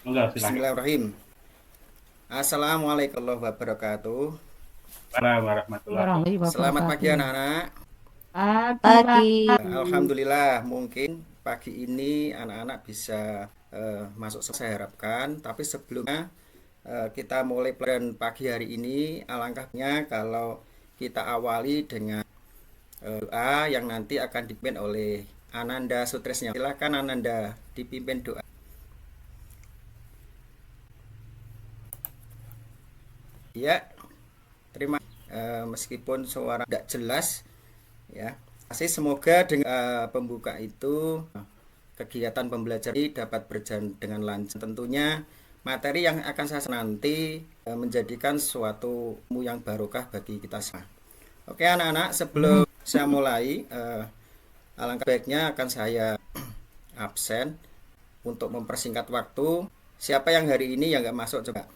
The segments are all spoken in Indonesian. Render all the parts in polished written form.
Enggak, silakan. Bismillahirrahmanirrahim. Assalamualaikum warahmatullahi wabarakatuh. Waalaikumsalam warahmatullahi Warahmatullahi Selamat pagi wabarakatuh. anak-anak. Pagi, Pak. Pagi. Alhamdulillah mungkin pagi ini anak-anak bisa masuk saya harapkan. Tapi sebelumnya kita mulai pelajaran pagi hari ini. Alangkahnya kalau kita awali dengan doa yang nanti akan dipimpin oleh Ananda Sutresnya. Silakan Ananda dipimpin doa. Ya, terima meskipun suara tidak jelas ya. Masih semoga dengan pembuka itu kegiatan pembelajaran ini dapat berjalan dengan lancar. Tentunya materi yang akan saya nanti menjadikan suatu ilmu yang barokah bagi kita semua. Oke anak-anak, sebelum saya mulai alangkah baiknya akan saya absen untuk mempersingkat waktu. Siapa yang hari ini yang nggak masuk coba?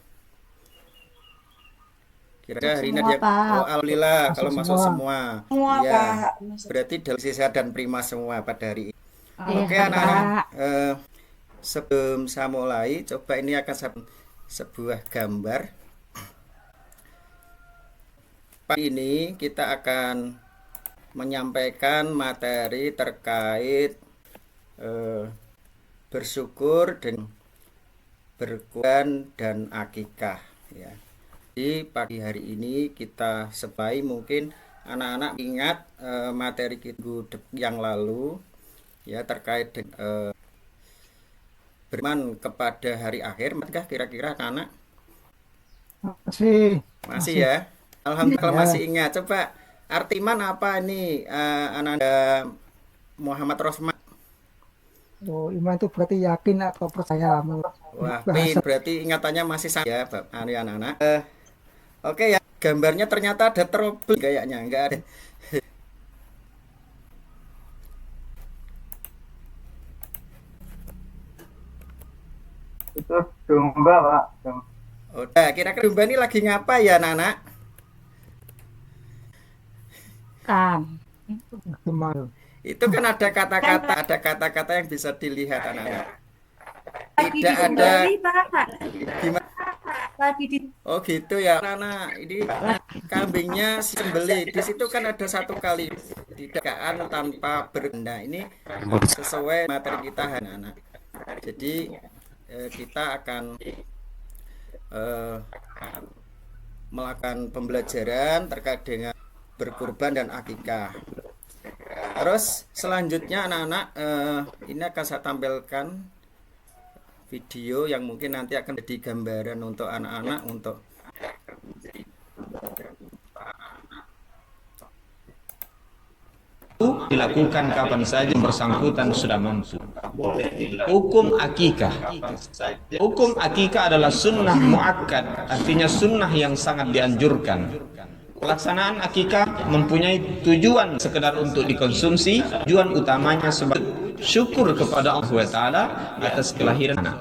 Kira-kira hari ini Semua, dia, Pak. oh alhamdulillah kalau masuk semua. Semua, Ya, Pak. berarti dalam sisa dan prima semua pada hari ini. Iya, Oke Pak. anak-anak, sebelum saya mulai, coba ini akan saya sebuah gambar. Pagi ini kita akan menyampaikan materi terkait bersyukur dan berkurban dan akikah ya. Di pagi hari ini kita sebaik mungkin anak-anak ingat materi kita yang lalu ya terkait dengan beriman kepada hari akhir. Masih kira-kira anak? Masih, Masih ya. Alhamdulillah kalau ya. masih ingat. Coba arti iman apa ini Ananda Muhammad Rosman? Oh, iman itu berarti yakin atau percaya menurut Wah, bahasa. berarti ingatannya masih sama ya, anak-anak. Oke ya, gambarnya ternyata ada trouble kayaknya, enggak ada. Itu domba, Pak. Udah, kira-kira domba ini lagi ngapa ya, anak-anak? Kam. Gimana? Itu kan ada kata-kata yang bisa dilihat anak-anak. Lagi Tidak ada disembeli, Pak. gimana? Lagi di Oh gitu ya, anak-anak. Ini kambingnya sembelih. Di situ kan ada satu kali tidakkan tanpa berganda. Ini sesuai materi kita, anak-anak. Jadi kita akan melakukan pembelajaran terkait dengan berkurban dan akikah. Terus selanjutnya anak-anak ini akan saya tampilkan video yang mungkin nanti akan jadi gambaran untuk anak-anak untuk dilakukan kapan saja bersangkutan sudah mampu. Hukum akikah. Hukum akikah adalah sunnah muakkad, artinya sunnah yang sangat dianjurkan. Pelaksanaan akikah mempunyai tujuan sekedar untuk dikonsumsi, tujuan utamanya sebagai syukur kepada Allah Taala atas kelahiran anak.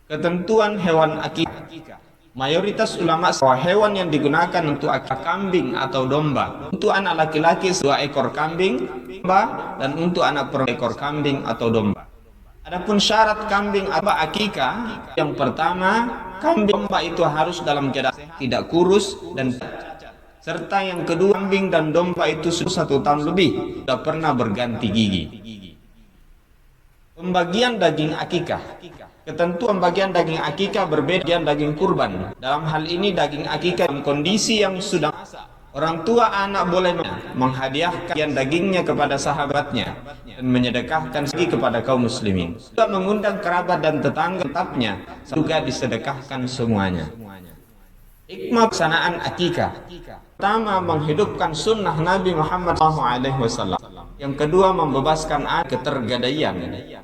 Ketentuan hewan akikah. Mayoritas ulama bahwa hewan yang digunakan untuk akikah kambing atau domba. Untuk anak laki-laki 2 ekor kambing, domba, dan untuk anak perempuan ekor kambing atau domba. Adapun syarat kambing atau akikah, yang pertama, kambing domba itu harus dalam keadaan tidak kurus dan serta yang kedua, kambing dan domba itu sudah 1 tahun lebih sudah pernah berganti gigi. Pembagian daging akikah. Ketentuan pembagian daging akikah berbeda dengan daging kurban. Dalam hal ini daging akikah dalam kondisi yang sudah orang tua anak boleh menghadiahkan dagingnya kepada sahabatnya dan menyedekahkan lagi kepada kaum muslimin. Juga mengundang kerabat dan tetangga tetapnya juga disedekahkan semuanya. Hikmah pelaksanaan akikah. Pertama, menghidupkan sunnah Nabi Muhammad SAW. Yang kedua, membebaskan anak ketergadaian.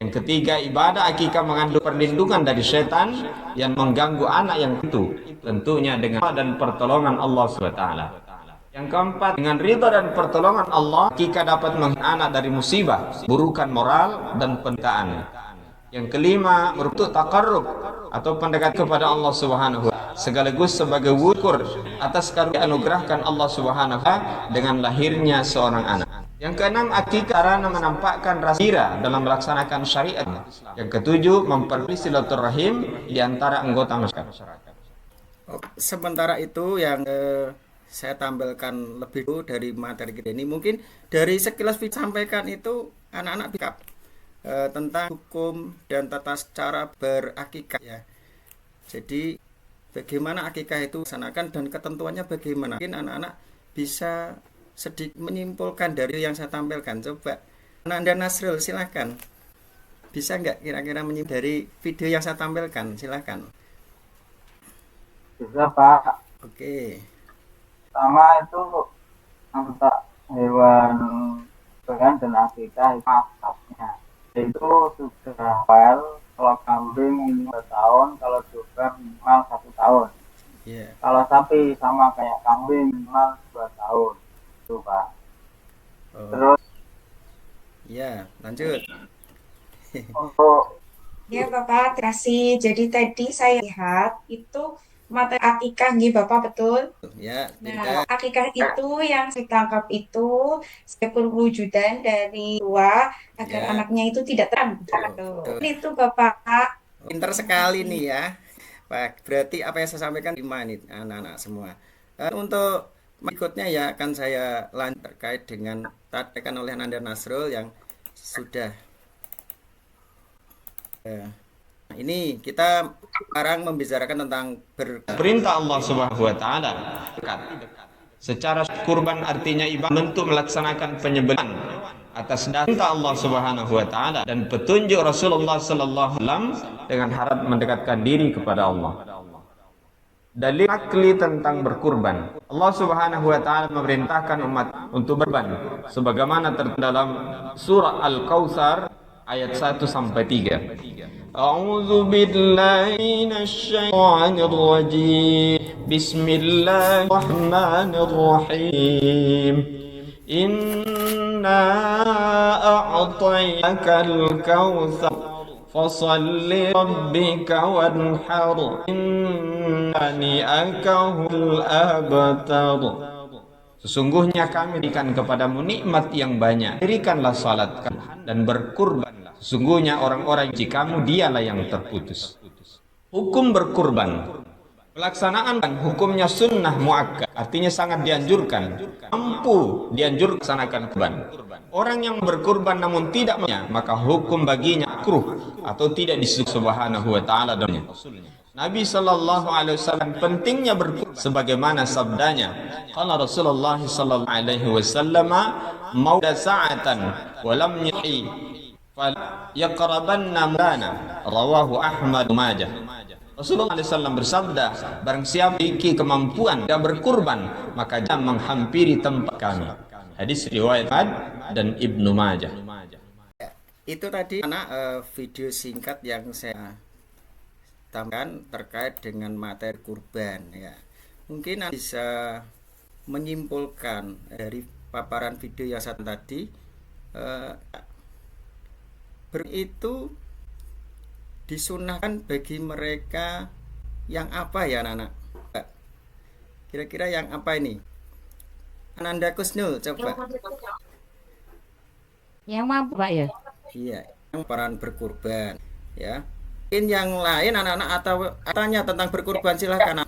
Yang ketiga, ibadah akikah mengandung perlindungan dari setan yang mengganggu anak yang tentunya dengan dan pertolongan Allah SWT. Yang keempat, dengan ridha dan pertolongan Allah, akikah dapat menghindari anak dari musibah, burukan moral dan penderitaan. Yang kelima, merupakan taqarrub atau pendekat kepada Allah Subhanahu wa taala, sekaligus sebagai wukur atas karunia anugerahkan Allah Subhanahu wa taala dengan lahirnya seorang anak. Yang keenam, akikah karena menampakkan rasa gembira dalam melaksanakan syariat. Yang ketujuh, memperoleh silaturahim di antara anggota masyarakat. Sementara itu yang saya tampilkan lebih dulu dari materi kita ini, mungkin dari sekilas disampaikan itu anak-anak bisa tentang hukum dan tata cara berakikah ya. Jadi bagaimana akikah itu dilaksanakan dan ketentuannya bagaimana. Mungkin anak-anak bisa sedikit menyimpulkan dari yang saya tampilkan. Coba Ananda Nasrul, silahkan. Bisa nggak kira-kira menyimpulkan dari video yang saya tampilkan? Silahkan. Bisa Pak. Oke. Pertama itu untuk hewan peliharaan dan akikah itu masaknya. Itu sudah well, kalau kambing minimal 2 tahun, kalau domba minimal 1 tahun. Yeah. Kalau sapi sama kayak kambing minimal 2 tahun. Itu Pak. Oh. Terus Ya, lanjut. untuk Ya Bapak, terima kasih. Jadi tadi saya lihat itu materi akikah nih Bapak, betul? Ya, Nah, akikah itu yang ditangkap itu sebagai perwujudan dari tua agar Ya. anaknya itu tidak terang. Betul. Itu Bapak. Pinter sekali nih ya. Pak, berarti apa yang saya sampaikan lima nih anak-anak semua. Untuk berikutnya ya akan saya lanjut terkait dengan tadi oleh Ananda Nasrul yang sudah. Ini kita sekarang membicarakan tentang Perintah Allah Subhanahu wa taala secara kurban artinya ibadah untuk melaksanakan penyembelihan atas dasar perintah Allah Subhanahu wa taala dan petunjuk Rasulullah sallallahu alaihi wasallam dengan harap mendekatkan diri kepada Allah. Dalil akli tentang berkurban. Allah Subhanahu wa taala memerintahkan umat untuk berban sebagaimana terdalam dalam surah Al-Kautsar ayat 1 sampai 3. A'udzu billahi minasy syaithanir rajim. Bismillahirrahmanirrahim. Inna a'tainakal kautsar fasalli rabbika wanhar innani akahul abtar. Sesungguhnya kami berikan kepadamu nikmat yang banyak. Dirikanlah salat dan berkurbanlah. Sesungguhnya orang-orang jika kamu dialah yang terputus. Hukum berkurban. Pelaksanaan hukumnya sunnah muakkad, artinya sangat dianjurkan. Mampu dianjurkan melaksanakan kurban. Orang yang berkurban namun tidak maka hukum baginya makruh atau tidak disukai Subhanahu wa taala dalamnya. Nabi sallallahu alaihi wasallam pentingnya berkurban sebagaimana sabdanya. Qala Rasulullah sallallahu alaihi wasallam mauda sa'atan wa lam yuhi fal yaqrabanna mulana rawahu Ahmad Majah. Rasulullah SAW bersabda, barang siapa memiliki kemampuan dan berkurban maka jangan menghampiri tempat kami. Hadis riwayat Ahmad dan Ibnu Majah. Itu tadi video singkat yang saya tambahkan terkait dengan materi kurban ya. Mungkin Anda bisa menyimpulkan dari paparan video yang satu tadi itu disunahkan bagi mereka yang apa ya anak-anak? Kira-kira yang apa ini? Ananda Kusnul coba. Yang mampu Pak ya? Iya, yang peran berkurban ya. Mungkin yang lain anak-anak atau tanya tentang berkurban silahkan.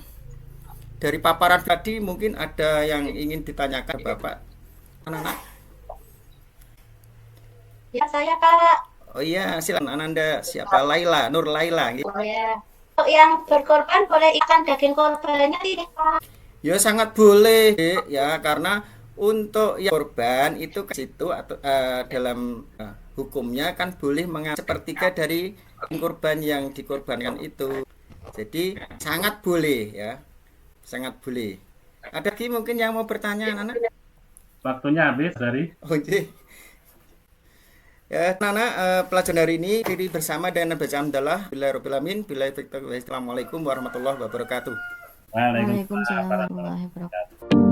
Dari paparan tadi mungkin ada yang ingin ditanyakan Bapak. Anak-anak. Ya saya Pak. Oh iya, silakan Ananda. Siapa? Laila, Nur Laila gitu. Oh ya. Untuk yang berkorban boleh ikan daging korbannya tidak Pak? Ya sangat boleh ya, karena untuk yang korban itu ke situ atau dalam hukumnya kan boleh mengambil sepertiga dari korban yang dikorbankan itu. Jadi sangat boleh ya. Sangat boleh. Ada lagi mungkin yang mau bertanya anak-anak? Waktunya habis dari. Oke. Ya, anak-anak pelajaran hari ini diri bersama dengan baca hamdalah. Bismillahirrahmanirrahim. Assalamualaikum warahmatullahi wabarakatuh. Waalaikumsalam warahmatullahi wabarakatuh.